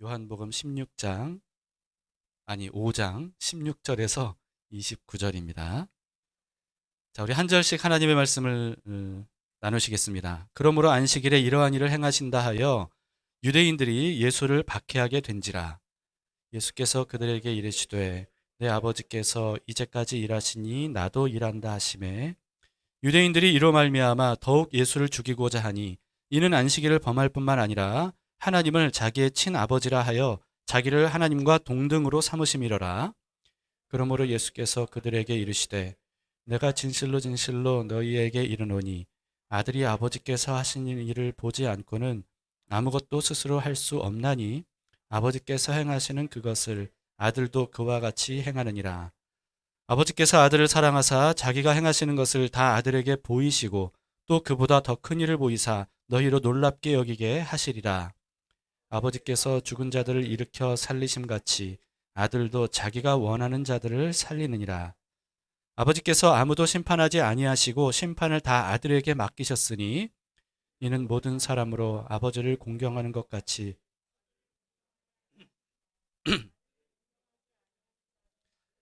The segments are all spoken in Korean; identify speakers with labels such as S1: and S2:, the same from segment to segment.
S1: 요한복음 5장 16절에서 29절입니다. 자, 우리 한 절씩 하나님의 말씀을 나누시겠습니다. 그러므로 안식일에 이러한 일을 행하신다 하여 유대인들이 예수를 박해하게 된지라. 예수께서 그들에게 이르시되 내 아버지께서 이제까지 일하시니 나도 일한다 하시매, 유대인들이 이로 말미암아 더욱 예수를 죽이고자 하니 이는 안식일을 범할 뿐만 아니라 하나님을 자기의 친아버지라 하여 자기를 하나님과 동등으로 삼으심이로라. 그러므로 예수께서 그들에게 이르시되 내가 진실로 진실로 너희에게 이르노니 아들이 아버지께서 하신 일을 보지 않고는 아무것도 스스로 할 수 없나니 아버지께서 행하시는 그것을 아들도 그와 같이 행하느니라. 아버지께서 아들을 사랑하사 자기가 행하시는 것을 다 아들에게 보이시고 또 그보다 더 큰 일을 보이사 너희로 놀랍게 여기게 하시리라. 아버지께서 죽은 자들을 일으켜 살리심 같이 아들도 자기가 원하는 자들을 살리느니라. 아버지께서 아무도 심판하지 아니하시고 심판을 다 아들에게 맡기셨으니 이는 모든 사람으로 아버지를 공경하는 것 같이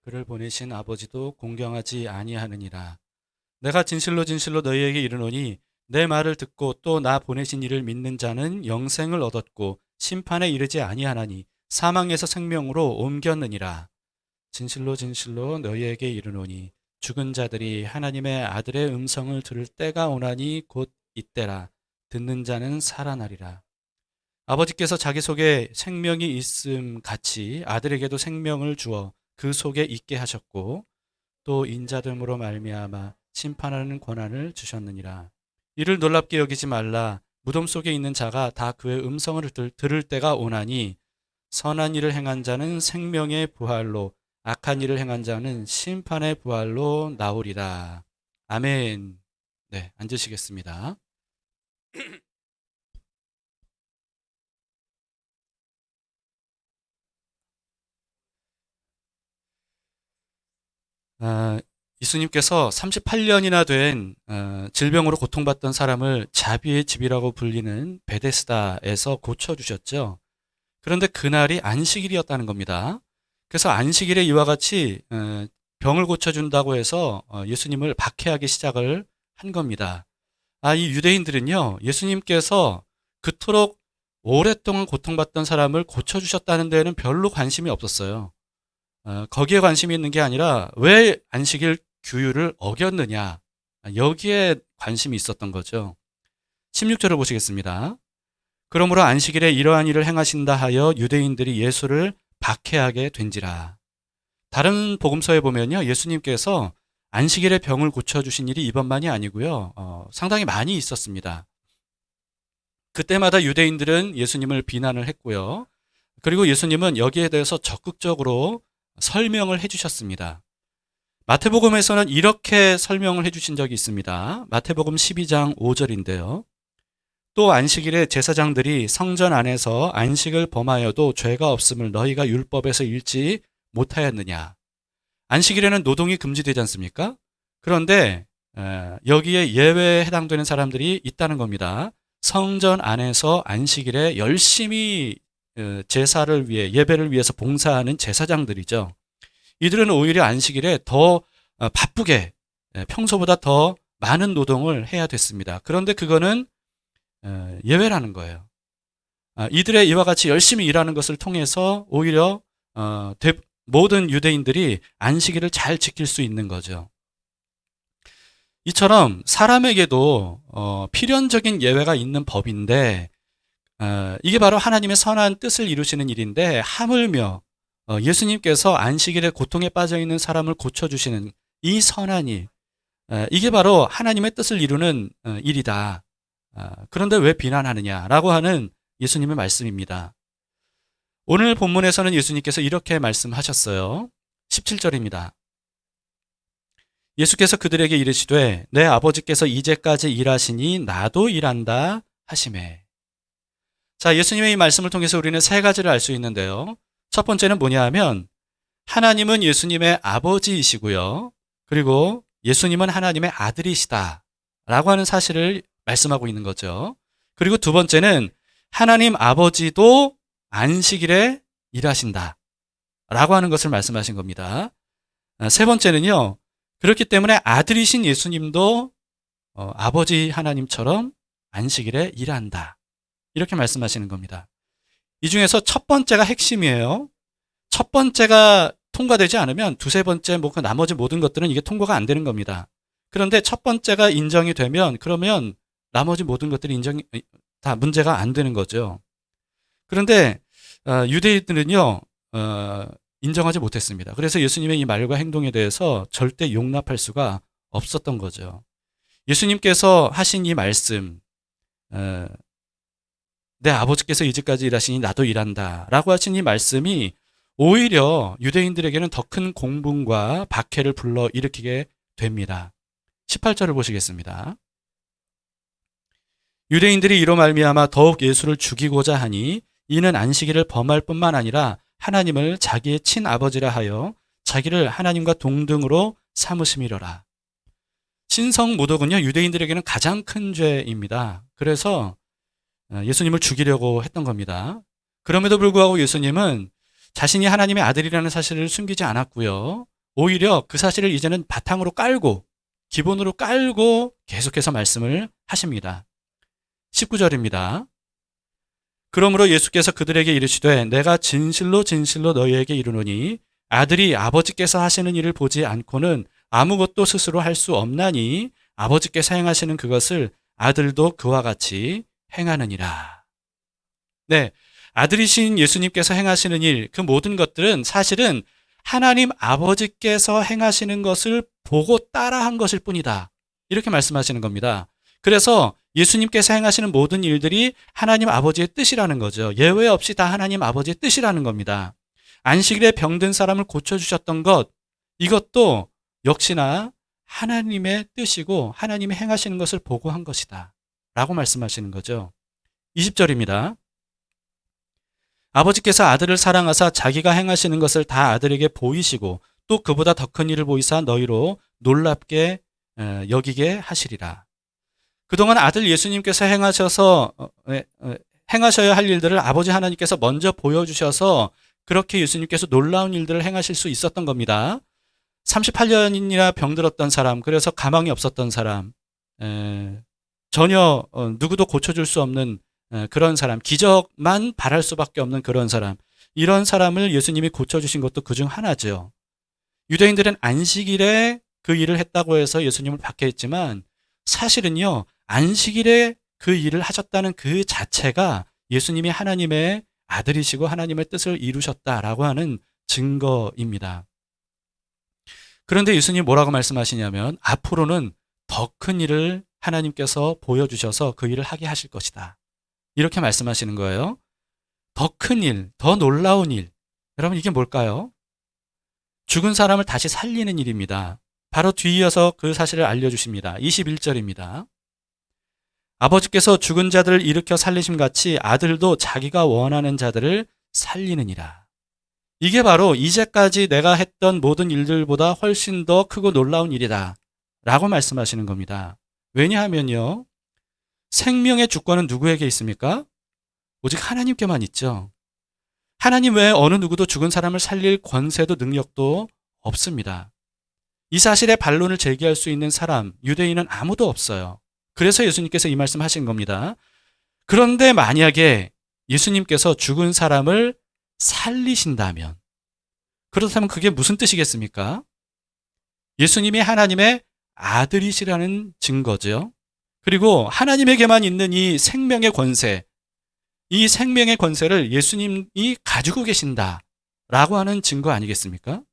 S1: 그를 보내신 아버지도 공경하지 아니하느니라. 내가 진실로 진실로 너희에게 이르노니 내 말을 듣고 또 나 보내신 이를 믿는 자는 영생을 얻었고 심판에 이르지 아니하나니 사망에서 생명으로 옮겼느니라. 진실로 진실로 너희에게 이르노니 죽은 자들이 하나님의 아들의 음성을 들을 때가 오나니 곧 이때라. 듣는 자는 살아나리라. 아버지께서 자기 속에 생명이 있음 같이 아들에게도 생명을 주어 그 속에 있게 하셨고 또 인자됨으로 말미암아 심판하는 권한을 주셨느니라. 이를 놀랍게 여기지 말라. 무덤 속에 있는 자가 다 그의 음성을 들을 때가 오나니 선한 일을 행한 자는 생명의 부활로 악한 일을 행한 자는 심판의 부활로 나오리라. 아멘. 네, 앉으시겠습니다. 예수님께서 38년이나 된 질병으로 고통받던 사람을 자비의 집이라고 불리는 베데스다에서 고쳐주셨죠. 그런데 그날이 안식일이었다는 겁니다. 그래서 안식일에 이와 같이 병을 고쳐준다고 해서 예수님을 박해하기 시작을 한 겁니다. 이 유대인들은요, 예수님께서 그토록 오랫동안 고통받던 사람을 고쳐주셨다는 데에는 별로 관심이 없었어요. 거기에 관심이 있는 게 아니라 왜 안식일 규율을 어겼느냐, 여기에 관심이 있었던 거죠. 16절을 보시겠습니다. 그러므로 안식일에 이러한 일을 행하신다 하여 유대인들이 예수를 박해하게 된지라. 다른 복음서에 보면요, 예수님께서 안식일에 병을 고쳐주신 일이 이번만이 아니고요, 상당히 많이 있었습니다. 그때마다 유대인들은 예수님을 비난을 했고요. 그리고 예수님은 여기에 대해서 적극적으로 설명을 해주셨습니다. 마태복음에서는 이렇게 설명을 해주신 적이 있습니다. 마태복음 12장 5절인데요. 또 안식일에 제사장들이 성전 안에서 안식을 범하여도 죄가 없음을 너희가 율법에서 읽지 못하였느냐. 안식일에는 노동이 금지되지 않습니까? 그런데 여기에 예외에 해당되는 사람들이 있다는 겁니다. 성전 안에서 안식일에 열심히 제사를 위해, 예배를 위해서 봉사하는 제사장들이죠. 이들은 오히려 안식일에 더 바쁘게, 평소보다 더 많은 노동을 해야 됐습니다. 그런데 그거는 예외라는 거예요. 이들의 이와 같이 열심히 일하는 것을 통해서 오히려 모든 유대인들이 안식일을 잘 지킬 수 있는 거죠. 이처럼 사람에게도 필연적인 예외가 있는 법인데 이게 바로 하나님의 선한 뜻을 이루시는 일인데, 하물며 예수님께서 안식일에 고통에 빠져있는 사람을 고쳐주시는 이 선한 일, 이게 바로 하나님의 뜻을 이루는 일이다. 그런데 왜 비난하느냐라고 하는 예수님의 말씀입니다. 오늘 본문에서는 예수님께서 이렇게 말씀하셨어요. 17절입니다. 예수께서 그들에게 이르시되 내 아버지께서 이제까지 일하시니 나도 일한다 하시매. 자, 예수님의 이 말씀을 통해서 우리는 세 가지를 알 수 있는데요. 첫 번째는 뭐냐 하면 하나님은 예수님의 아버지이시고요. 그리고 예수님은 하나님의 아들이시다 라고 하는 사실을 말씀하고 있는 거죠. 그리고 두 번째는 하나님 아버지도 안식일에 일하신다 라고 하는 것을 말씀하신 겁니다. 세 번째는요, 그렇기 때문에 아들이신 예수님도 아버지 하나님처럼 안식일에 일한다, 이렇게 말씀하시는 겁니다. 이 중에서 첫 번째가 핵심이에요. 첫 번째가 통과되지 않으면 두세 번째, 그 나머지 모든 것들은 이게 통과가 안 되는 겁니다. 그런데 첫 번째가 인정이 되면 그러면 나머지 모든 것들이 다 문제가 안 되는 거죠. 그런데 유대인들은요, 인정하지 못했습니다. 그래서 예수님의 이 말과 행동에 대해서 절대 용납할 수가 없었던 거죠. 예수님께서 하신 이 말씀, 내 아버지께서 이제까지 일하시니 나도 일한다 라고 하신 이 말씀이 오히려 유대인들에게는 더 큰 공분과 박해를 불러일으키게 됩니다. 18절을 보시겠습니다. 유대인들이 이로 말미암아 더욱 예수를 죽이고자 하니 이는 안식일을 범할 뿐만 아니라 하나님을 자기의 친아버지라 하여 자기를 하나님과 동등으로 삼으심이로라. 신성모독은요, 유대인들에게는 가장 큰 죄입니다. 그래서 예수님을 죽이려고 했던 겁니다. 그럼에도 불구하고 예수님은 자신이 하나님의 아들이라는 사실을 숨기지 않았고요. 오히려 그 사실을 이제는 바탕으로 깔고, 기본으로 깔고 계속해서 말씀을 하십니다. 19절입니다. 그러므로 예수께서 그들에게 이르시되 내가 진실로 진실로 너희에게 이르노니 아들이 아버지께서 하시는 일을 보지 않고는 아무것도 스스로 할 수 없나니 아버지께서 행하시는 그것을 아들도 그와 같이 행하느니라. 네, 아들이신 예수님께서 행하시는 일, 그 모든 것들은 사실은 하나님 아버지께서 행하시는 것을 보고 따라한 것일 뿐이다, 이렇게 말씀하시는 겁니다. 그래서 예수님께서 행하시는 모든 일들이 하나님 아버지의 뜻이라는 거죠. 예외 없이 다 하나님 아버지의 뜻이라는 겁니다. 안식일에 병든 사람을 고쳐주셨던 것, 이것도 역시나 하나님의 뜻이고 하나님이 행하시는 것을 보고 한 것이다 라고 말씀하시는 거죠. 20절입니다. 아버지께서 아들을 사랑하사 자기가 행하시는 것을 다 아들에게 보이시고 또 그보다 더 큰 일을 보이사 너희로 놀랍게 여기게 하시리라. 그동안 아들 예수님께서 행하셔야 할 일들을 아버지 하나님께서 먼저 보여주셔서 그렇게 예수님께서 놀라운 일들을 행하실 수 있었던 겁니다. 38년이나 병들었던 사람, 그래서 가망이 없었던 사람, 전혀 누구도 고쳐줄 수 없는 그런 사람, 기적만 바랄 수밖에 없는 그런 사람, 이런 사람을 예수님이 고쳐주신 것도 그중 하나죠. 유대인들은 안식일에 그 일을 했다고 해서 예수님을 박해했지만 사실은요, 안식일에 그 일을 하셨다는 그 자체가 예수님이 하나님의 아들이시고 하나님의 뜻을 이루셨다라고 하는 증거입니다. 그런데 예수님 뭐라고 말씀하시냐면 앞으로는 더 큰 일을 하나님께서 보여주셔서 그 일을 하게 하실 것이다, 이렇게 말씀하시는 거예요. 더 큰 일, 더 놀라운 일. 여러분, 이게 뭘까요? 죽은 사람을 다시 살리는 일입니다. 바로 뒤이어서 그 사실을 알려주십니다. 21절입니다. 아버지께서 죽은 자들을 일으켜 살리심 같이 아들도 자기가 원하는 자들을 살리느니라. 이게 바로 이제까지 내가 했던 모든 일들보다 훨씬 더 크고 놀라운 일이다 라고 말씀하시는 겁니다. 왜냐하면요, 생명의 주권은 누구에게 있습니까? 오직 하나님께만 있죠. 하나님 외에 어느 누구도 죽은 사람을 살릴 권세도 능력도 없습니다. 이 사실에 반론을 제기할 수 있는 사람, 유대인은 아무도 없어요. 그래서 예수님께서 이 말씀하신 겁니다. 그런데 만약에 예수님께서 죽은 사람을 살리신다면, 그렇다면 그게 무슨 뜻이겠습니까? 예수님이 하나님의 아들이시라는 증거죠. 그리고 하나님에게만 있는 이 생명의 권세, 이 생명의 권세를 예수님이 가지고 계신다라고 하는 증거 아니겠습니까?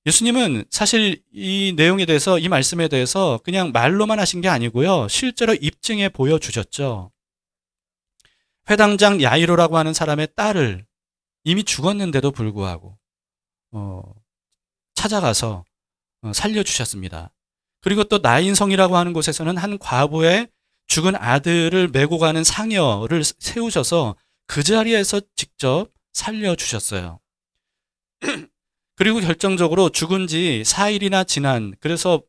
S1: 예수님은 사실 이 내용에 대해서, 이 말씀에 대해서 그냥 말로만 하신 게 아니고요, 실제로 입증해 보여주셨죠. 회당장 야이로라고 하는 사람의 딸을 이미 죽었는데도 불구하고 찾아가서 살려주셨습니다. 그리고 또 나인성이라고 하는 곳에서는 한 과부의 죽은 아들을 메고 가는 상여를 세우셔서 그 자리에서 직접 살려주셨어요. 그리고 결정적으로 죽은 지 4일이나 지난, 그래서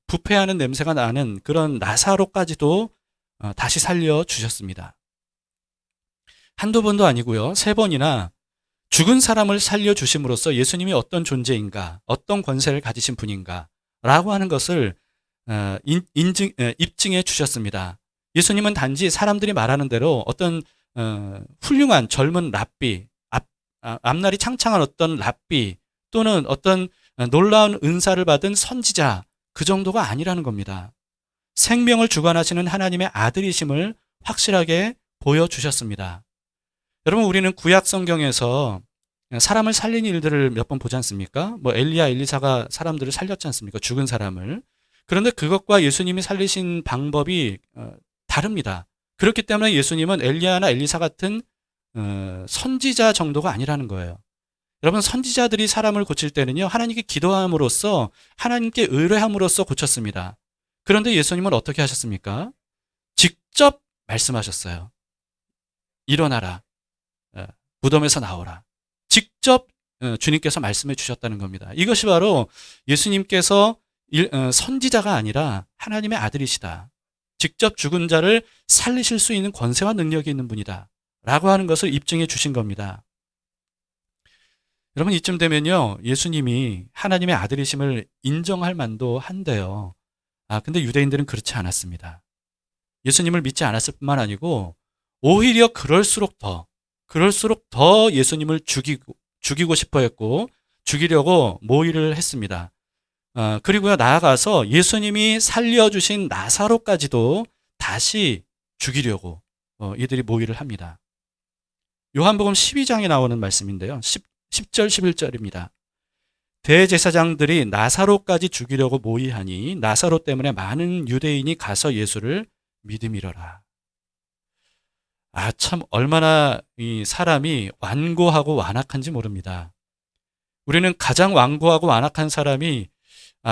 S1: 부패하는 냄새가 나는 그런 나사로까지도 다시 살려주셨습니다. 한두 번도 아니고요. 세 번이나 죽은 사람을 살려주심으로써 예수님이 어떤 존재인가, 어떤 권세를 가지신 분인가 라고 하는 것을 입증해 주셨습니다. 예수님은 단지 사람들이 말하는 대로 어떤 훌륭한 젊은 랍비, 앞날이 창창한 어떤 랍비 또는 어떤 놀라운 은사를 받은 선지자, 그 정도가 아니라는 겁니다. 생명을 주관하시는 하나님의 아들이심을 확실하게 보여주셨습니다. 여러분, 우리는 구약 성경에서 사람을 살린 일들을 몇 번 보지 않습니까? 뭐 엘리야, 엘리사가 사람들을 살렸지 않습니까? 죽은 사람을. 그런데 그것과 예수님이 살리신 방법이 다릅니다. 그렇기 때문에 예수님은 엘리야나 엘리사 같은 선지자 정도가 아니라는 거예요. 여러분, 선지자들이 사람을 고칠 때는요, 하나님께 기도함으로써, 하나님께 의뢰함으로써 고쳤습니다. 그런데 예수님은 어떻게 하셨습니까? 직접 말씀하셨어요. 일어나라. 무덤에서 나오라. 직접 주님께서 말씀해 주셨다는 겁니다. 이것이 바로 예수님께서 선지자가 아니라 하나님의 아들이시다. 직접 죽은 자를 살리실 수 있는 권세와 능력이 있는 분이다. 라고 하는 것을 입증해 주신 겁니다. 여러분, 이쯤 되면요, 예수님이 하나님의 아들이심을 인정할 만도 한데요. 근데 유대인들은 그렇지 않았습니다. 예수님을 믿지 않았을 뿐만 아니고 오히려 그럴수록 더 예수님을 죽이고 싶어 했고 죽이려고 모의를 했습니다. 그리고요, 나아가서 예수님이 살려주신 나사로까지도 다시 죽이려고 이들이 모의를 합니다. 요한복음 12장에 나오는 말씀인데요. 10절 11절입니다. 대제사장들이 나사로까지 죽이려고 모의하니 나사로 때문에 많은 유대인이 가서 예수를 믿음이러라. 참 얼마나 이 사람이 완고하고 완악한지 모릅니다. 우리는 가장 완고하고 완악한 사람이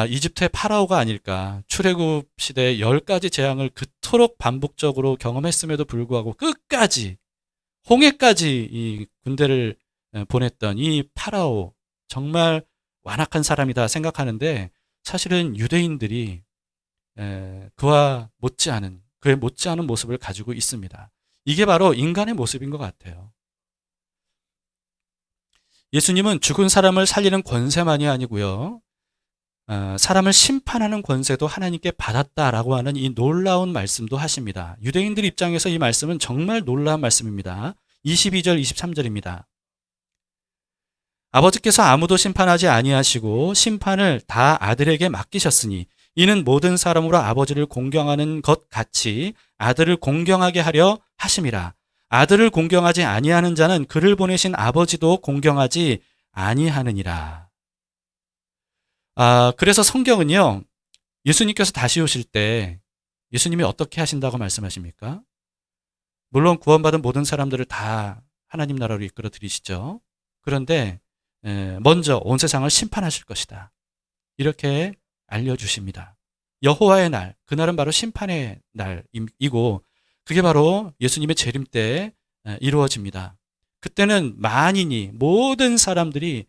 S1: 이집트의 파라오가 아닐까. 출애굽 시대에 10가지 재앙을 그토록 반복적으로 경험했음에도 불구하고 끝까지 홍해까지 이 군대를 보냈던 이 파라오, 정말 완악한 사람이다 생각하는데 사실은 유대인들이 그에 못지않은 모습을 가지고 있습니다. 이게 바로 인간의 모습인 것 같아요. 예수님은 죽은 사람을 살리는 권세만이 아니고요, 사람을 심판하는 권세도 하나님께 받았다라고 하는 이 놀라운 말씀도 하십니다. 유대인들 입장에서 이 말씀은 정말 놀라운 말씀입니다. 22절, 23절입니다. 아버지께서 아무도 심판하지 아니하시고 심판을 다 아들에게 맡기셨으니 이는 모든 사람으로 아버지를 공경하는 것 같이 아들을 공경하게 하려 하심이라. 아들을 공경하지 아니하는 자는 그를 보내신 아버지도 공경하지 아니하느니라. 그래서 성경은요, 예수님께서 다시 오실 때 예수님이 어떻게 하신다고 말씀하십니까? 물론 구원받은 모든 사람들을 다 하나님 나라로 이끌어 들이시죠. 그런데 먼저 온 세상을 심판하실 것이다. 이렇게 알려주십니다. 여호와의 날, 그날은 바로 심판의 날이고 그게 바로 예수님의 재림 때 이루어집니다. 그때는 만인이, 모든 사람들이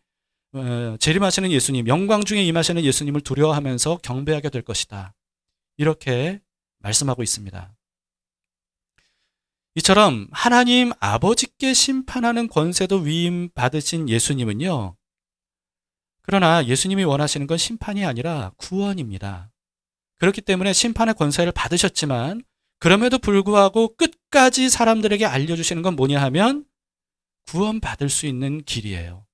S1: 재림하시는 예수님, 영광 중에 임하시는 예수님을 두려워하면서 경배하게 될 것이다. 이렇게 말씀하고 있습니다. 이처럼 하나님 아버지께 심판하는 권세도 위임 받으신 예수님은요, 그러나 예수님이 원하시는 건 심판이 아니라 구원입니다. 그렇기 때문에 심판의 권세를 받으셨지만 그럼에도 불구하고 끝까지 사람들에게 알려주시는 건 뭐냐 하면 구원받을 수 있는 길이에요.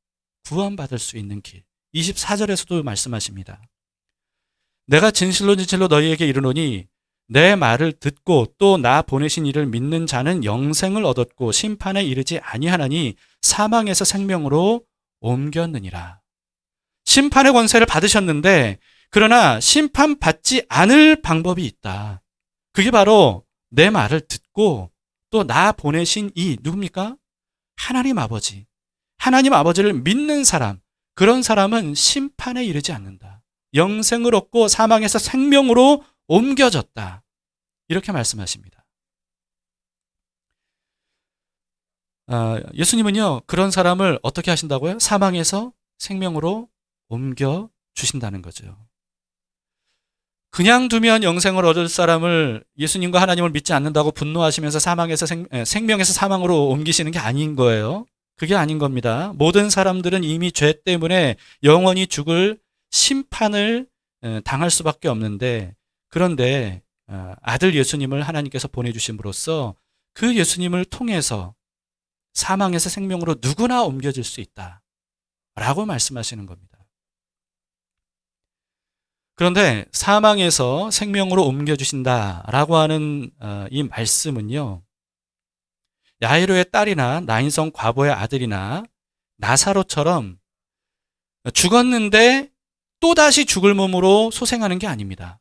S1: 구원받을 수 있는 길. 24절에서도 말씀하십니다. 내가 진실로 너희에게 이르노니 내 말을 듣고 또 나 보내신 이를 믿는 자는 영생을 얻었고 심판에 이르지 아니하나니 사망에서 생명으로 옮겼느니라. 심판의 권세를 받으셨는데 그러나 심판받지 않을 방법이 있다. 그게 바로 내 말을 듣고 또 나 보내신 이 누굽니까? 하나님 아버지. 하나님 아버지를 믿는 사람, 그런 사람은 심판에 이르지 않는다. 영생을 얻고 사망에서 생명으로 옮겨졌다. 이렇게 말씀하십니다. 예수님은요, 그런 사람을 어떻게 하신다고요? 사망에서 생명으로 옮겨 주신다는 거죠. 그냥 두면 영생을 얻을 사람을 예수님과 하나님을 믿지 않는다고 분노하시면서 사망에서 생명에서 사망으로 옮기시는 게 아닌 거예요. 그게 아닌 겁니다. 모든 사람들은 이미 죄 때문에 영원히 죽을 심판을 당할 수밖에 없는데, 그런데 아들 예수님을 하나님께서 보내주심으로써 그 예수님을 통해서 사망에서 생명으로 누구나 옮겨질 수 있다라고 말씀하시는 겁니다. 그런데 사망에서 생명으로 옮겨주신다라고 하는 이 말씀은요, 야이로의 딸이나 나인성 과부의 아들이나 나사로처럼 죽었는데 또다시 죽을 몸으로 소생하는 게 아닙니다.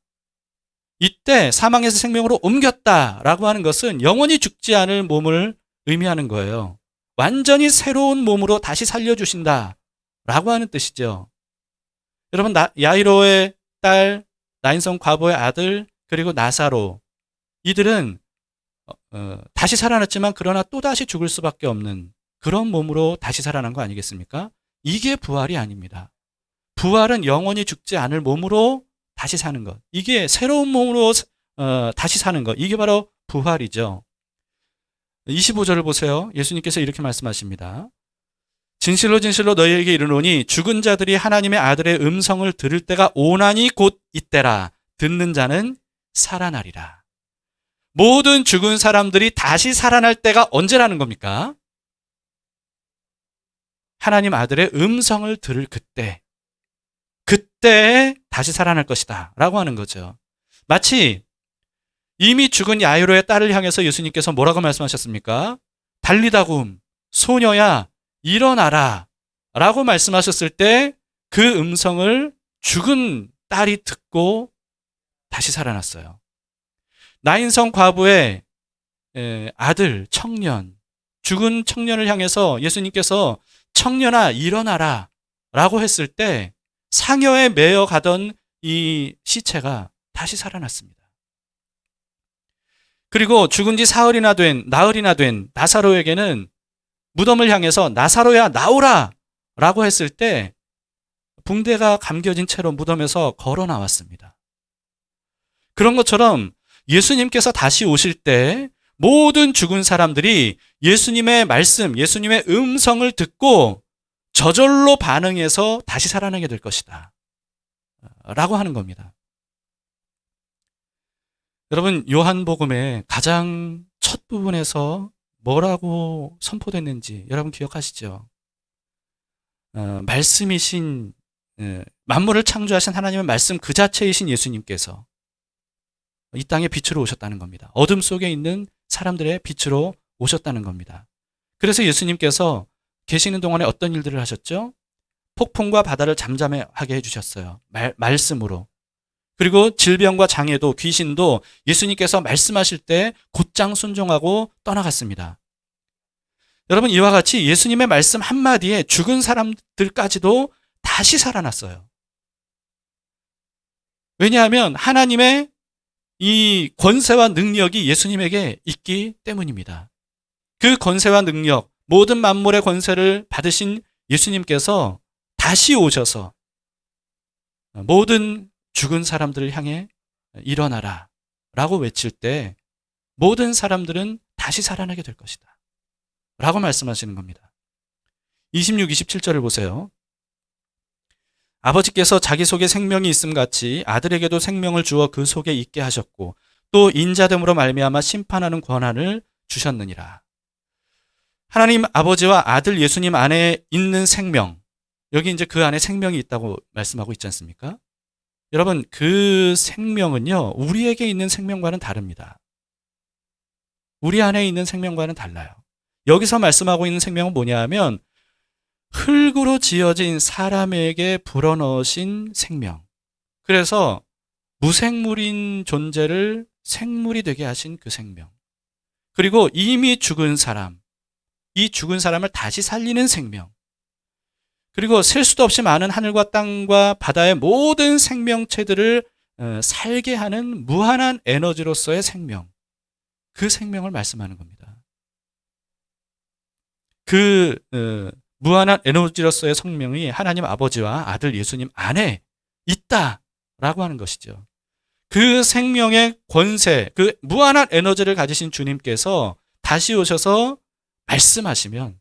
S1: 이때 사망에서 생명으로 옮겼다라고 하는 것은 영원히 죽지 않을 몸을 의미하는 거예요. 완전히 새로운 몸으로 다시 살려주신다라고 하는 뜻이죠. 여러분, 야이로의 딸, 나인성 과부의 아들, 그리고 나사로, 이들은 다시 살아났지만 그러나 또다시 죽을 수밖에 없는 그런 몸으로 다시 살아난 거 아니겠습니까? 이게 부활이 아닙니다. 부활은 영원히 죽지 않을 몸으로 다시 사는 것. 이게 새로운 몸으로 다시 사는 것. 이게 바로 부활이죠. 25절을 보세요. 예수님께서 이렇게 말씀하십니다. 진실로 진실로 너희에게 이르노니 죽은 자들이 하나님의 아들의 음성을 들을 때가 오나니 곧 이때라. 듣는 자는 살아나리라. 모든 죽은 사람들이 다시 살아날 때가 언제라는 겁니까? 하나님 아들의 음성을 들을 그때 다시 살아날 것이다 라고 하는 거죠. 마치 이미 죽은 야이로의 딸을 향해서 예수님께서 뭐라고 말씀하셨습니까? 달리다굼, 소녀야 일어나라 라고 말씀하셨을 때 그 음성을 죽은 딸이 듣고 다시 살아났어요. 나인성 과부의 아들, 청년, 죽은 청년을 향해서 예수님께서 청년아 일어나라 라고 했을 때 상여에 매여 가던 이 시체가 다시 살아났습니다. 그리고 죽은 지 나흘이나 된 나사로에게는 무덤을 향해서 나사로야 나오라 라고 했을 때 붕대가 감겨진 채로 무덤에서 걸어 나왔습니다. 그런 것처럼 예수님께서 다시 오실 때 모든 죽은 사람들이 예수님의 말씀, 예수님의 음성을 듣고 저절로 반응해서 다시 살아나게 될 것이다 라고 하는 겁니다. 여러분, 요한복음의 가장 첫 부분에서 뭐라고 선포됐는지 여러분 기억하시죠? 말씀이신, 만물을 창조하신 하나님의 말씀 그 자체이신 예수님께서 이 땅에 빛으로 오셨다는 겁니다. 어둠 속에 있는 사람들의 빛으로 오셨다는 겁니다. 그래서 예수님께서 계시는 동안에 어떤 일들을 하셨죠? 폭풍과 바다를 잠잠하게 해주셨어요. 말씀으로. 그리고 질병과 장애도 귀신도 예수님께서 말씀하실 때 곧장 순종하고 떠나갔습니다. 여러분, 이와 같이 예수님의 말씀 한마디에 죽은 사람들까지도 다시 살아났어요. 왜냐하면 하나님의 이 권세와 능력이 예수님에게 있기 때문입니다. 그 권세와 능력, 모든 만물의 권세를 받으신 예수님께서 다시 오셔서 모든 죽은 사람들을 향해 일어나라 라고 외칠 때 모든 사람들은 다시 살아나게 될 것이다 라고 말씀하시는 겁니다. 26, 27절을 보세요. 아버지께서 자기 속에 생명이 있음 같이 아들에게도 생명을 주어 그 속에 있게 하셨고 또 인자됨으로 말미암아 심판하는 권한을 주셨느니라. 하나님 아버지와 아들 예수님 안에 있는 생명, 여기 이제 그 안에 생명이 있다고 말씀하고 있지 않습니까? 여러분, 그 생명은요, 우리에게 있는 생명과는 다릅니다. 우리 안에 있는 생명과는 달라요. 여기서 말씀하고 있는 생명은 뭐냐 하면 흙으로 지어진 사람에게 불어넣으신 생명. 그래서 무생물인 존재를 생물이 되게 하신 그 생명. 그리고 이미 죽은 사람, 이 죽은 사람을 다시 살리는 생명. 그리고 셀 수도 없이 많은 하늘과 땅과 바다의 모든 생명체들을 살게 하는 무한한 에너지로서의 생명. 그 생명을 말씀하는 겁니다. 그 무한한 에너지로서의 생명이 하나님 아버지와 아들 예수님 안에 있다라고 하는 것이죠. 그 생명의 권세, 그 무한한 에너지를 가지신 주님께서 다시 오셔서 말씀하시면,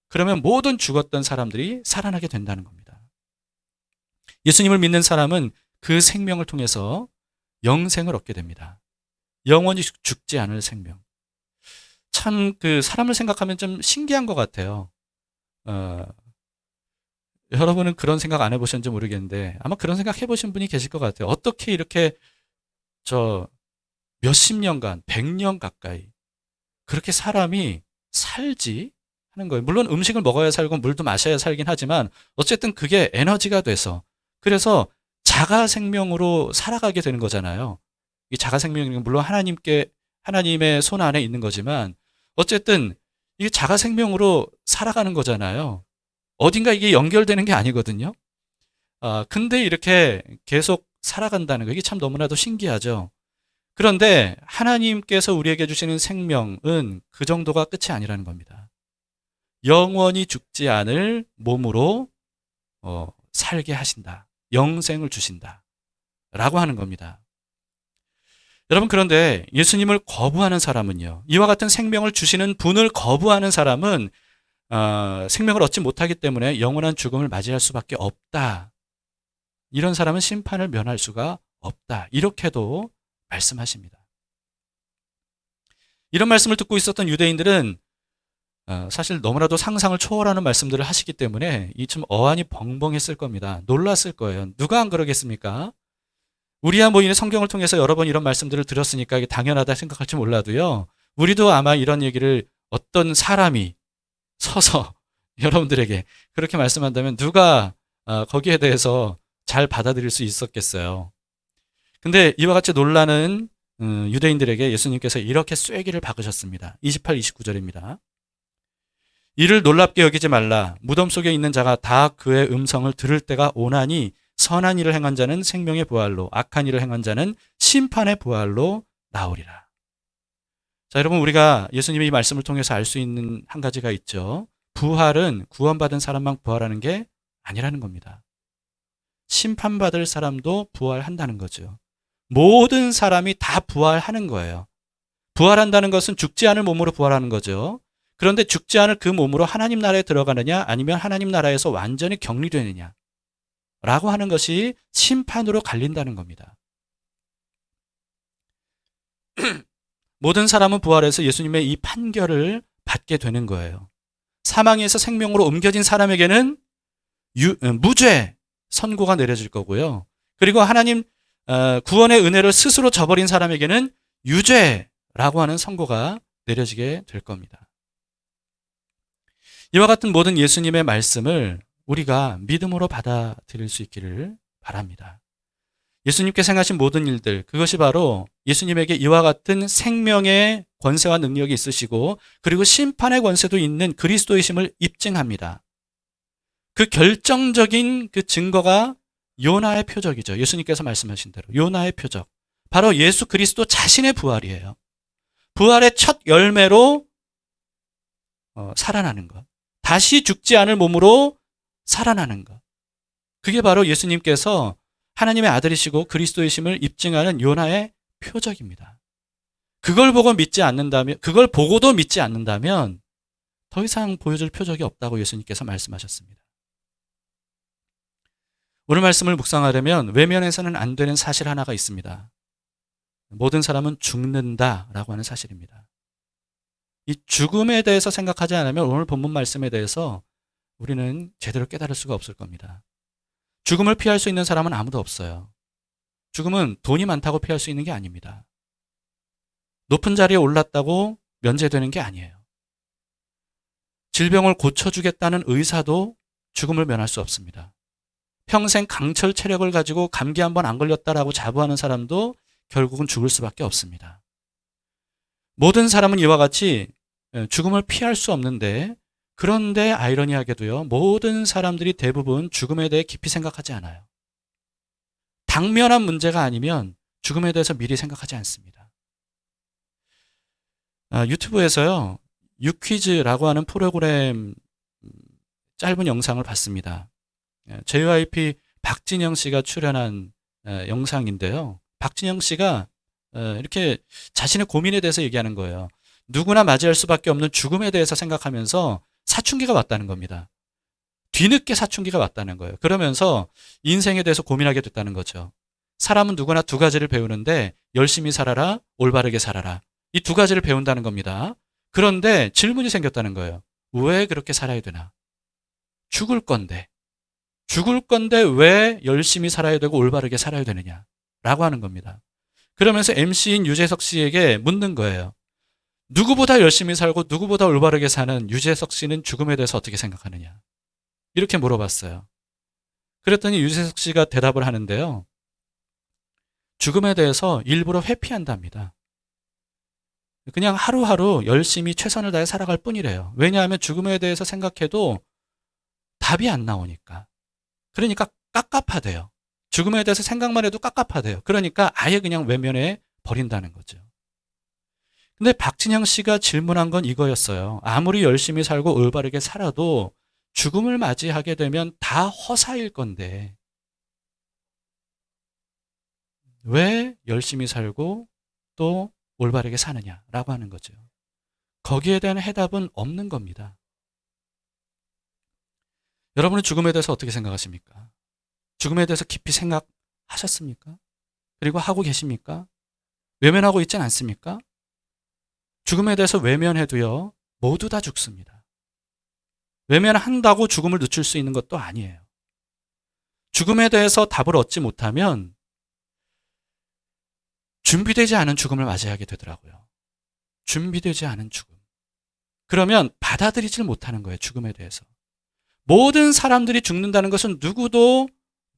S1: 그러면 모든 죽었던 사람들이 살아나게 된다는 겁니다. 예수님을 믿는 사람은 그 생명을 통해서 영생을 얻게 됩니다. 영원히 죽지 않을 생명. 참 그 사람을 생각하면 좀 신기한 것 같아요. 여러분은 그런 생각 안 해보셨는지 모르겠는데 아마 그런 생각 해보신 분이 계실 것 같아요. 어떻게 이렇게 저 몇십 년간, 100년 가까이 그렇게 사람이 살지 하는 거예요. 물론 음식을 먹어야 살고 물도 마셔야 살긴 하지만 어쨌든 그게 에너지가 돼서, 그래서 자가 생명으로 살아가게 되는 거잖아요. 이 자가 생명이 물론 하나님의 손 안에 있는 거지만 어쨌든 이게 자가 생명으로 살아가는 거잖아요. 어딘가 이게 연결되는 게 아니거든요. 근데 이렇게 계속 살아간다는 거, 이게 참 너무나도 신기하죠. 그런데 하나님께서 우리에게 주시는 생명은 그 정도가 끝이 아니라는 겁니다. 영원히 죽지 않을 몸으로 살게 하신다. 영생을 주신다. 라고 하는 겁니다. 여러분, 그런데 예수님을 거부하는 사람은요, 이와 같은 생명을 주시는 분을 거부하는 사람은 생명을 얻지 못하기 때문에 영원한 죽음을 맞이할 수밖에 없다. 이런 사람은 심판을 면할 수가 없다. 이렇게도 말씀하십니다. 이런 말씀을 듣고 있었던 유대인들은 사실 너무나도 상상을 초월하는 말씀들을 하시기 때문에 이 좀 어안이 벙벙했을 겁니다. 놀랐을 거예요. 누가 안 그러겠습니까? 우리야 뭐 이 성경을 통해서 여러 번 이런 말씀들을 들었으니까 이게 당연하다 생각할지 몰라도요, 우리도 아마 이런 얘기를 어떤 사람이 서서 여러분들에게 그렇게 말씀한다면 누가 거기에 대해서 잘 받아들일 수 있었겠어요. 근데 이와 같이 놀라는 유대인들에게 예수님께서 이렇게 쐐기를 박으셨습니다. 28, 29절입니다. 이를 놀랍게 여기지 말라. 무덤 속에 있는 자가 다 그의 음성을 들을 때가 오나니 선한 일을 행한 자는 생명의 부활로, 악한 일을 행한 자는 심판의 부활로 나오리라. 자, 여러분, 우리가 예수님의 이 말씀을 통해서 알 수 있는 한 가지가 있죠. 부활은 구원받은 사람만 부활하는 게 아니라는 겁니다. 심판받을 사람도 부활한다는 거죠. 모든 사람이 다 부활하는 거예요. 부활한다는 것은 죽지 않을 몸으로 부활하는 거죠. 그런데 죽지 않을 그 몸으로 하나님 나라에 들어가느냐, 아니면 하나님 나라에서 완전히 격리되느냐 라고 하는 것이 심판으로 갈린다는 겁니다. 모든 사람은 부활해서 예수님의 이 판결을 받게 되는 거예요. 사망에서 생명으로 옮겨진 사람에게는 무죄 선고가 내려질 거고요. 그리고 하나님 구원의 은혜를 스스로 저버린 사람에게는 유죄라고 하는 선고가 내려지게 될 겁니다. 이와 같은 모든 예수님의 말씀을 우리가 믿음으로 받아들일 수 있기를 바랍니다. 예수님께서 행하신 모든 일들, 그것이 바로 예수님에게 이와 같은 생명의 권세와 능력이 있으시고 그리고 심판의 권세도 있는 그리스도이심을 입증합니다. 그 결정적인 그 증거가 요나의 표적이죠. 예수님께서 말씀하신 대로 요나의 표적, 바로 예수 그리스도 자신의 부활이에요. 부활의 첫 열매로 살아나는 것, 다시 죽지 않을 몸으로 살아나는 것, 그게 바로 예수님께서 하나님의 아들이시고 그리스도이심을 입증하는 요나의 표적입니다. 그걸 보고 믿지 않는다면, 그걸 보고도 믿지 않는다면 더 이상 보여줄 표적이 없다고 예수님께서 말씀하셨습니다. 오늘 말씀을 묵상하려면 외면해서는 안 되는 사실 하나가 있습니다. 모든 사람은 죽는다라고 하는 사실입니다. 이 죽음에 대해서 생각하지 않으면 오늘 본문 말씀에 대해서 우리는 제대로 깨달을 수가 없을 겁니다. 죽음을 피할 수 있는 사람은 아무도 없어요. 죽음은 돈이 많다고 피할 수 있는 게 아닙니다. 높은 자리에 올랐다고 면제되는 게 아니에요. 질병을 고쳐주겠다는 의사도 죽음을 면할 수 없습니다. 평생 강철 체력을 가지고 감기 한 번 안 걸렸다라고 자부하는 사람도 결국은 죽을 수밖에 없습니다. 모든 사람은 이와 같이 죽음을 피할 수 없는데, 그런데 아이러니하게도요, 모든 사람들이 대부분 죽음에 대해 깊이 생각하지 않아요. 당면한 문제가 아니면 죽음에 대해서 미리 생각하지 않습니다. 유튜브에서요, 유퀴즈라고 하는 프로그램 짧은 영상을 봤습니다. JYP 박진영 씨가 출연한 영상인데요. 박진영 씨가 이렇게 자신의 고민에 대해서 얘기하는 거예요. 누구나 맞이할 수밖에 없는 죽음에 대해서 생각하면서 사춘기가 왔다는 겁니다. 뒤늦게 사춘기가 왔다는 거예요. 그러면서 인생에 대해서 고민하게 됐다는 거죠. 사람은 누구나 두 가지를 배우는데 열심히 살아라, 올바르게 살아라. 이 두 가지를 배운다는 겁니다. 그런데 질문이 생겼다는 거예요. 왜 그렇게 살아야 되나? 죽을 건데. 죽을 건데 왜 열심히 살아야 되고 올바르게 살아야 되느냐? 라고 하는 겁니다. 그러면서 MC인 유재석 씨에게 묻는 거예요. 누구보다 열심히 살고 누구보다 올바르게 사는 유재석 씨는 죽음에 대해서 어떻게 생각하느냐? 이렇게 물어봤어요. 그랬더니 유재석 씨가 대답을 하는데요. 죽음에 대해서 일부러 회피한답니다. 그냥 하루하루 열심히 최선을 다해 살아갈 뿐이래요. 왜냐하면 죽음에 대해서 생각해도 답이 안 나오니까. 그러니까 깝깝하대요. 죽음에 대해서 생각만 해도 깝깝하대요. 그러니까 아예 그냥 외면해 버린다는 거죠. 근데 박진영 씨가 질문한 건 이거였어요. 아무리 열심히 살고 올바르게 살아도 죽음을 맞이하게 되면 다 허사일 건데 왜 열심히 살고 또 올바르게 사느냐라고 하는 거죠. 거기에 대한 해답은 없는 겁니다. 여러분은 죽음에 대해서 어떻게 생각하십니까? 죽음에 대해서 깊이 생각하셨습니까? 그리고 하고 계십니까? 외면하고 있진 않습니까? 죽음에 대해서 외면해도요, 모두 다 죽습니다. 외면한다고 죽음을 늦출 수 있는 것도 아니에요. 죽음에 대해서 답을 얻지 못하면 준비되지 않은 죽음을 맞이하게 되더라고요. 준비되지 않은 죽음. 그러면 받아들이질 못하는 거예요, 죽음에 대해서. 모든 사람들이 죽는다는 것은 누구도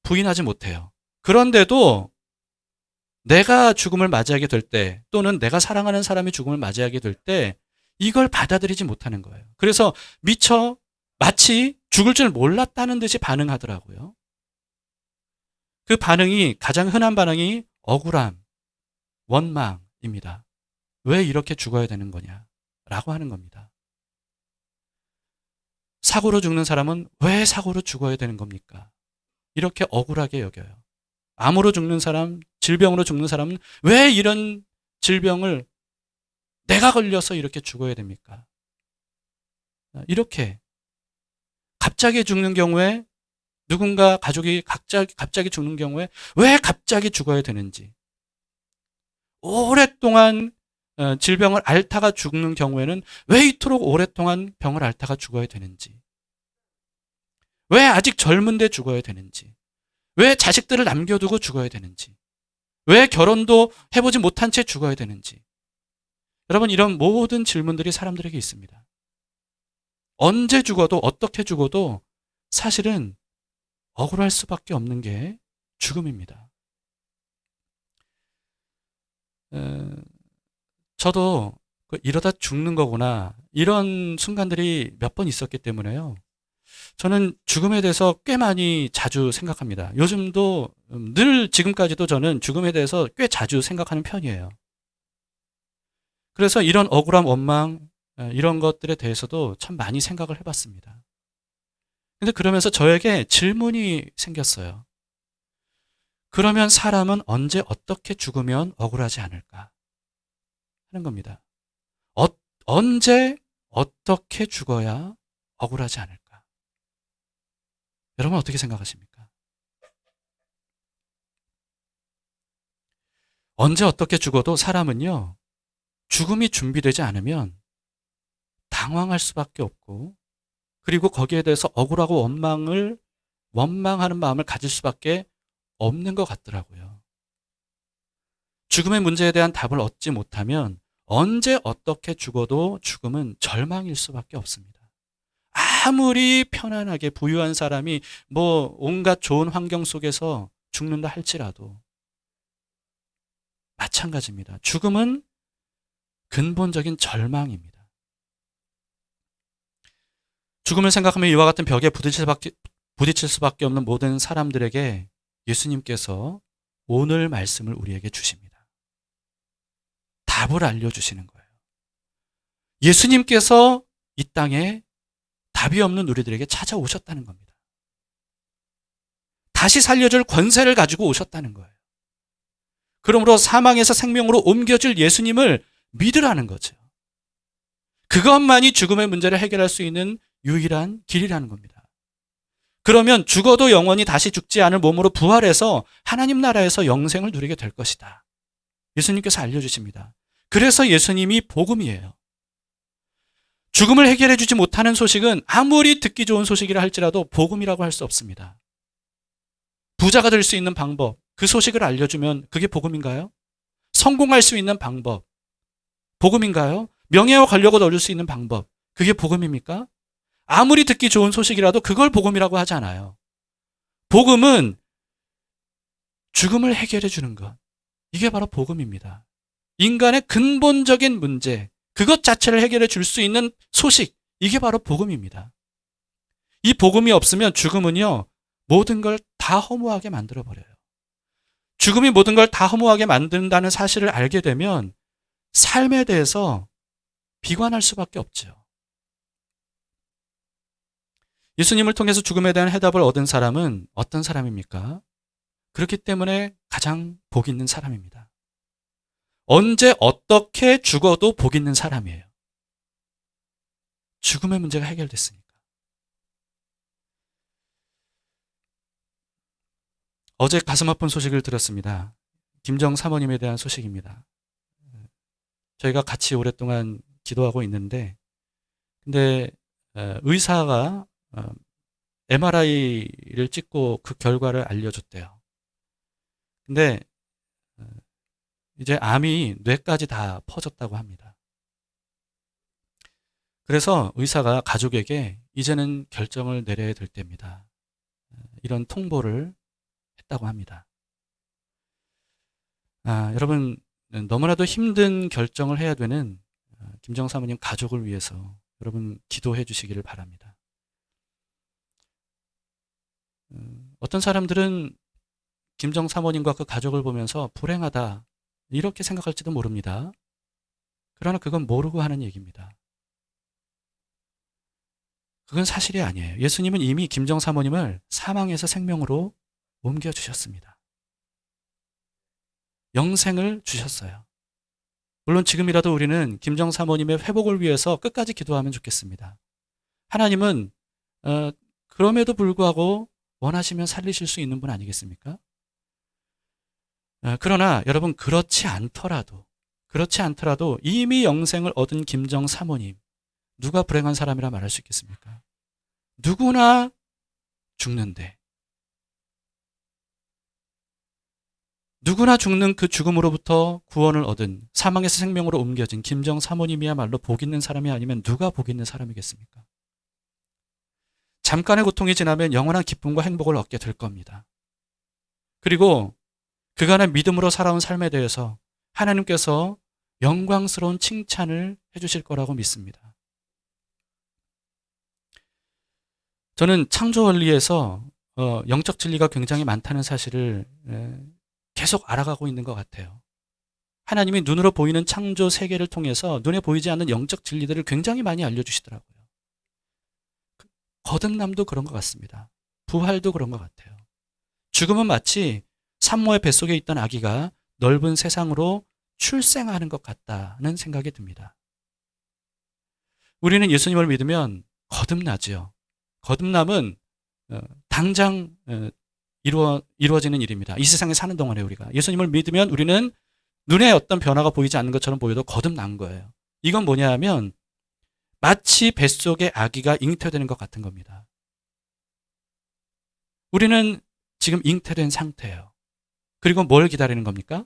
S1: 부인하지 못해요. 그런데도 내가 죽음을 맞이하게 될 때, 또는 내가 사랑하는 사람이 죽음을 맞이하게 될 때, 이걸 받아들이지 못하는 거예요. 그래서 미처 마치 죽을 줄 몰랐다는 듯이 반응하더라고요. 그 반응이, 가장 흔한 반응이 억울함, 원망입니다. 왜 이렇게 죽어야 되는 거냐? 라고 하는 겁니다. 사고로 죽는 사람은 왜 사고로 죽어야 되는 겁니까? 이렇게 억울하게 여겨요. 암으로 죽는 사람, 질병으로 죽는 사람은 왜 이런 질병을 내가 걸려서 이렇게 죽어야 됩니까? 이렇게 갑자기 죽는 경우에, 누군가 가족이 갑자기 죽는 경우에 왜 갑자기 죽어야 되는지, 오랫동안 질병을 앓다가 죽는 경우에는 왜 이토록 오랫동안 병을 앓다가 죽어야 되는지, 왜 아직 젊은데 죽어야 되는지, 왜 자식들을 남겨두고 죽어야 되는지, 왜 결혼도 해보지 못한 채 죽어야 되는지. 여러분, 이런 모든 질문들이 사람들에게 있습니다. 언제 죽어도, 어떻게 죽어도 사실은 억울할 수밖에 없는 게 죽음입니다. 저도 이러다 죽는 거구나, 이런 순간들이 몇 번 있었기 때문에요. 저는 죽음에 대해서 꽤 많이 자주 생각합니다. 요즘도 늘 지금까지도 저는 죽음에 대해서 꽤 자주 생각하는 편이에요. 그래서 이런 억울함, 원망, 이런 것들에 대해서도 참 많이 생각을 해봤습니다. 근데 그러면서 저에게 질문이 생겼어요. 그러면 사람은 언제 어떻게 죽으면 억울하지 않을까 하는 겁니다. 언제 어떻게 죽어야 억울하지 않을까? 여러분 어떻게 생각하십니까? 언제 어떻게 죽어도 사람은요, 죽음이 준비되지 않으면 당황할 수밖에 없고, 그리고 거기에 대해서 억울하고 원망하는 마음을 가질 수밖에 없는 것 같더라고요. 죽음의 문제에 대한 답을 얻지 못하면 언제 어떻게 죽어도 죽음은 절망일 수밖에 없습니다. 아무리 편안하게 부유한 사람이 온갖 좋은 환경 속에서 죽는다 할지라도 마찬가지입니다. 죽음은 근본적인 절망입니다. 죽음을 생각하면 이와 같은 벽에 부딪힐 수밖에 없는 모든 사람들에게 예수님께서 오늘 말씀을 우리에게 주십니다. 답을 알려주시는 거예요. 예수님께서 이 땅에 답이 없는 우리들에게 찾아오셨다는 겁니다. 다시 살려줄 권세를 가지고 오셨다는 거예요. 그러므로 사망에서 생명으로 옮겨질 예수님을 믿으라는 거죠. 그것만이 죽음의 문제를 해결할 수 있는 유일한 길이라는 겁니다. 그러면 죽어도 영원히 다시 죽지 않을 몸으로 부활해서 하나님 나라에서 영생을 누리게 될 것이다. 예수님께서 알려주십니다. 그래서 예수님이 복음이에요. 죽음을 해결해 주지 못하는 소식은 아무리 듣기 좋은 소식이라 할지라도 복음이라고 할 수 없습니다. 부자가 될 수 있는 방법, 그 소식을 알려주면 그게 복음인가요? 성공할 수 있는 방법, 복음인가요? 명예와 권력을 얻을 수 있는 방법, 그게 복음입니까? 아무리 듣기 좋은 소식이라도 그걸 복음이라고 하지 않아요. 복음은 죽음을 해결해 주는 것, 이게 바로 복음입니다. 인간의 근본적인 문제, 그것 자체를 해결해 줄 수 있는 소식, 이게 바로 복음입니다. 이 복음이 없으면 죽음은요, 모든 걸 다 허무하게 만들어버려요. 죽음이 모든 걸 다 허무하게 만든다는 사실을 알게 되면 삶에 대해서 비관할 수밖에 없죠. 예수님을 통해서 죽음에 대한 해답을 얻은 사람은 어떤 사람입니까? 그렇기 때문에 가장 복 있는 사람입니다. 언제 어떻게 죽어도 복 있는 사람이에요. 죽음의 문제가 해결됐으니까. 어제 가슴 아픈 소식을 들었습니다. 김정 사모님에 대한 소식입니다. 저희가 같이 오랫동안 기도하고 있는데, 근데 의사가 MRI를 찍고 그 결과를 알려줬대요. 근데 이제 암이 뇌까지 다 퍼졌다고 합니다. 그래서 의사가 가족에게 이제는 결정을 내려야 될 때입니다. 이런 통보를 했다고 합니다. 여러분, 너무나도 힘든 결정을 해야 되는 김정 사모님 가족을 위해서 여러분 기도해 주시기를 바랍니다. 어떤 사람들은 김정 사모님과 그 가족을 보면서 불행하다 이렇게 생각할지도 모릅니다. 그러나 그건 모르고 하는 얘기입니다. 그건 사실이 아니에요. 예수님은 이미 김정 사모님을 사망에서 생명으로 옮겨주셨습니다. 영생을 주셨어요. 물론 지금이라도 우리는 김정 사모님의 회복을 위해서 끝까지 기도하면 좋겠습니다. 하나님은 그럼에도 불구하고 원하시면 살리실 수 있는 분 아니겠습니까? 그러나 여러분 그렇지 않더라도 이미 영생을 얻은 김정 사모님, 누가 불행한 사람이라 말할 수 있겠습니까? 누구나 죽는데, 누구나 죽는 그 죽음으로부터 구원을 얻은 사망에서 생명으로 옮겨진 김정 사모님이야말로 복 있는 사람이 아니면 누가 복 있는 사람이겠습니까? 잠깐의 고통이 지나면 영원한 기쁨과 행복을 얻게 될 겁니다. 그리고 그간의 믿음으로 살아온 삶에 대해서 하나님께서 영광스러운 칭찬을 해주실 거라고 믿습니다. 저는 창조 원리에서 영적 진리가 굉장히 많다는 사실을 계속 알아가고 있는 것 같아요. 하나님이 눈으로 보이는 창조 세계를 통해서 눈에 보이지 않는 영적 진리들을 굉장히 많이 알려주시더라고요. 거듭남도 그런 것 같습니다. 부활도 그런 것 같아요. 죽음은 마치 산모의 뱃속에 있던 아기가 넓은 세상으로 출생하는 것 같다는 생각이 듭니다. 우리는 예수님을 믿으면 거듭나지요. 거듭남은 당장 이루어지는 일입니다. 이 세상에 사는 동안에 우리가 예수님을 믿으면 우리는 눈에 어떤 변화가 보이지 않는 것처럼 보여도 거듭난 거예요. 이건 뭐냐 하면 마치 뱃속의 아기가 잉태되는 것 같은 겁니다. 우리는 지금 잉태된 상태예요. 그리고 뭘 기다리는 겁니까?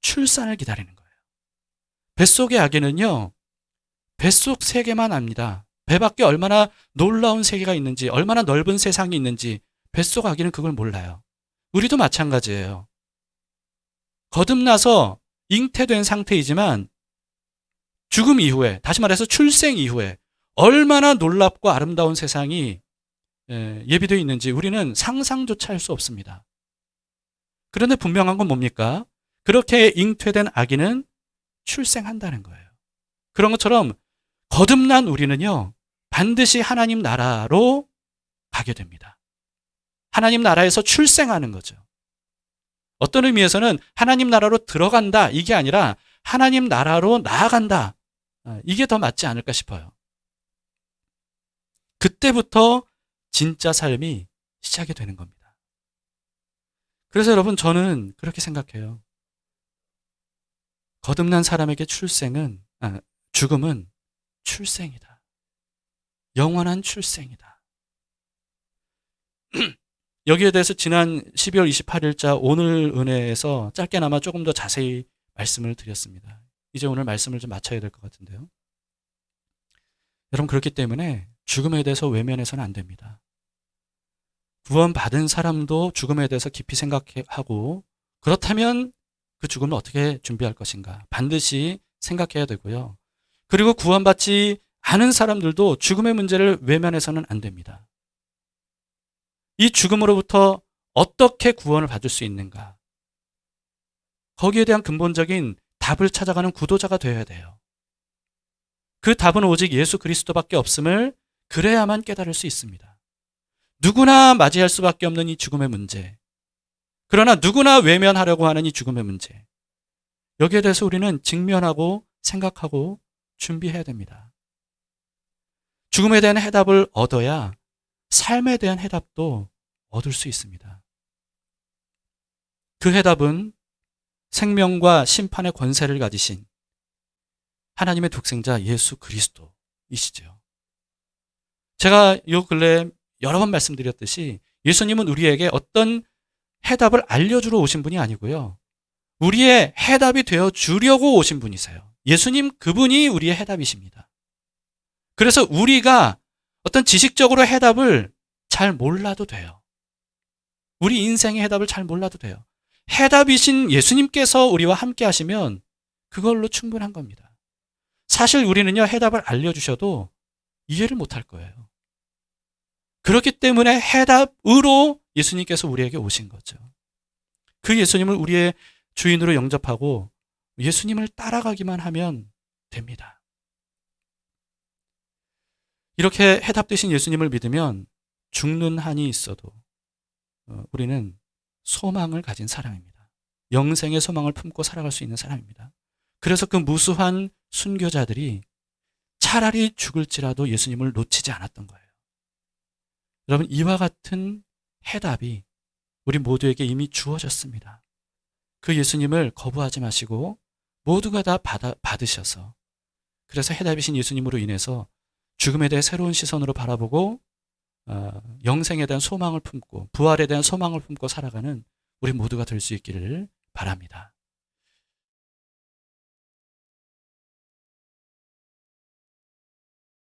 S1: 출산을 기다리는 거예요. 뱃속의 아기는요, 뱃속 세계만 압니다. 배 밖에 얼마나 놀라운 세계가 있는지, 얼마나 넓은 세상이 있는지 뱃속 아기는 그걸 몰라요. 우리도 마찬가지예요. 거듭나서 잉태된 상태이지만 죽음 이후에, 다시 말해서 출생 이후에 얼마나 놀랍고 아름다운 세상이 예비되어 있는지 우리는 상상조차 할 수 없습니다. 그런데 분명한 건 뭡니까? 그렇게 잉태된 아기는 출생한다는 거예요. 그런 것처럼 거듭난 우리는요, 반드시 하나님 나라로 가게 됩니다. 하나님 나라에서 출생하는 거죠. 어떤 의미에서는 하나님 나라로 들어간다 이게 아니라 하나님 나라로 나아간다. 이게 더 맞지 않을까 싶어요. 그때부터 진짜 삶이 시작이 되는 겁니다. 그래서 여러분 저는 그렇게 생각해요. 거듭난 사람에게 죽음은 출생이다. 영원한 출생이다. 여기에 대해서 지난 12월 28일자 오늘 은혜에서 짧게나마 조금 더 자세히 말씀을 드렸습니다. 이제 오늘 말씀을 좀 마쳐야 될 것 같은데요. 여러분 그렇기 때문에 죽음에 대해서 외면해서는 안 됩니다. 구원받은 사람도 죽음에 대해서 깊이 생각하고 그렇다면 그 죽음을 어떻게 준비할 것인가 반드시 생각해야 되고요. 그리고 구원받지 않은 사람들도 죽음의 문제를 외면해서는 안 됩니다. 이 죽음으로부터 어떻게 구원을 받을 수 있는가? 거기에 대한 근본적인 답을 찾아가는 구도자가 되어야 돼요. 그 답은 오직 예수 그리스도밖에 없음을 그래야만 깨달을 수 있습니다. 누구나 맞이할 수밖에 없는 이 죽음의 문제. 그러나 누구나 외면하려고 하는 이 죽음의 문제. 여기에 대해서 우리는 직면하고 생각하고 준비해야 됩니다. 죽음에 대한 해답을 얻어야 삶에 대한 해답도 얻을 수 있습니다. 그 해답은 생명과 심판의 권세를 가지신 하나님의 독생자 예수 그리스도이시죠. 제가 요 근래 여러 번 말씀드렸듯이 예수님은 우리에게 어떤 해답을 알려주러 오신 분이 아니고요. 우리의 해답이 되어 주려고 오신 분이세요. 예수님 그분이 우리의 해답이십니다. 그래서 우리가 어떤 지식적으로 해답을 잘 몰라도 돼요. 우리 인생의 해답을 잘 몰라도 돼요. 해답이신 예수님께서 우리와 함께 하시면 그걸로 충분한 겁니다. 사실 우리는요, 해답을 알려주셔도 이해를 못할 거예요. 그렇기 때문에 해답으로 예수님께서 우리에게 오신 거죠. 그 예수님을 우리의 주인으로 영접하고 예수님을 따라가기만 하면 됩니다. 이렇게 해답 되신 예수님을 믿으면 죽는 한이 있어도 우리는 소망을 가진 사람입니다. 영생의 소망을 품고 살아갈 수 있는 사람입니다. 그래서 그 무수한 순교자들이 차라리 죽을지라도 예수님을 놓치지 않았던 거예요. 여러분, 이와 같은 해답이 우리 모두에게 이미 주어졌습니다. 그 예수님을 거부하지 마시고 모두가 다 받으셔서, 그래서 해답이신 예수님으로 인해서 죽음에 대해 새로운 시선으로 바라보고 영생에 대한 소망을 품고 부활에 대한 소망을 품고 살아가는 우리 모두가 될 수 있기를 바랍니다.